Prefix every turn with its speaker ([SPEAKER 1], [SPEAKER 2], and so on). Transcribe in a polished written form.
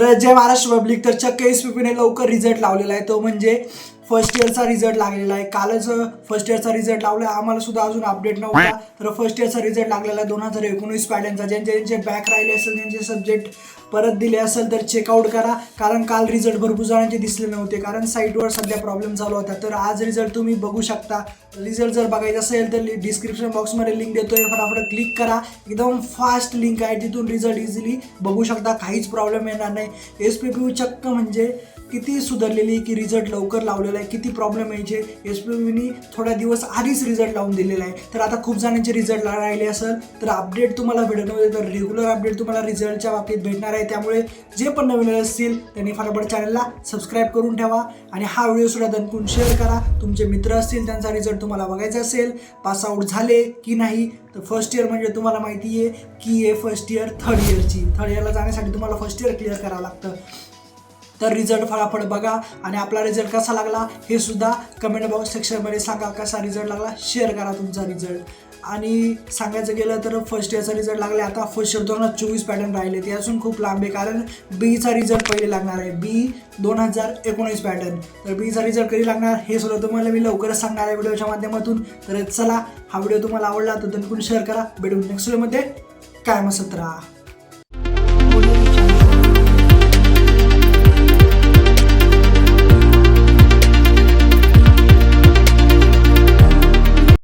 [SPEAKER 1] तर जय महाराष्ट्र पब्लिक. तर चक्क SPPने लवकर रिझल्ट लावलेला आहे, तो म्हणजे फर्स्ट इयरचा रिझल्ट लागलेला आहे. कालच फर्स्ट इयरचा रिझल्ट लावला, आम्हाला सुद्धा अजून अपडेट नव्हता. तर फर्स्ट इयरचा रिझल्ट लागलेला आहे 2019 पॅटर्नचा. ज्यांचे बॅक राहिले असेल, ज्यांचे सब्जेक्ट परत दिले असेल तर चेकआउट करा, कारण काल रिझल्ट भरपूर जणांचे दिसले नव्हते, कारण साईटवर सध्या प्रॉब्लेम चालू होता. तर आज रिझल्ट तुम्ही बघू शकता. रिझल्ट जर बघायचा असेल तर डिस्क्रिप्शन बॉक्समध्ये लिंक देतोय, फटाफट क्लिक करा. एकदम फास्ट लिंक आहे, तिथून रिझल्ट इझिली बघू शकता, काहीच प्रॉब्लेम येणार नाही. SPP चक्क म्हणजे किती सुधारलेली की रिझल्ट लवकर लावलेला आहे. किती प्रॉब्लेम यायचे, SPPने थोड्या दिवस आधीच रिझल्ट लावून दिलेला आहे. तर आता खूप जणांचे रिझल्ट राहिले असेल तर अपडेट तुम्हाला भेटत नव्हते, तर रेग्युलर अपडेट तुम्हाला रिझल्टच्या बाबतीत भेटणार आहे. त्यामुळे जे पण नवीन असतील त्यांनी फटाफट चॅनलला सबस्क्राईब करून ठेवा आणि हा व्हिडिओ सुद्धा दणकून शेअर करा. तुमचे मित्र असतील, त्यांचा रिझल्ट तुम्हाला बघायचा असेल, पास आउट झाले की नाही. तर फर्स्ट इयर म्हणजे तुम्हाला माहिती आहे की आहे फर्स्ट इयर थर्ड इयरला जाण्यासाठी तुम्हाला फर्स्ट इयर क्लिअर करावं लागतं. तर रिझल्ट फटाफट बघा आणि आपला रिझल्ट कसा लागला हे सुद्धा कमेंट बॉक्स सेक्शनमध्ये सांगा. कसा रिझल्ट लागला शेअर करा तुमचा रिझल्ट. आणि सांगायचं गेलं तर फर्स्ट इयरचा रिझल्ट लागला, आता फर्स्ट इयर 2024 पॅटर्न राहिले, ते अजून खूप लांब आहे, कारण बीचा रिझल्ट पहिले लागणार आहे. बी 2019 पॅटर्न. तर बीचा रिझल्ट कधी लागणार हे सुद्धा तुम्हाला मी लवकरच सांगणार आहे व्हिडिओच्या माध्यमातून. तर चला, हा व्हिडिओ तुम्हाला आवडला तर दणकून शेअर करा. भेटून नेक्स्ट व्हिडिओमध्ये. काय मस्त राहा.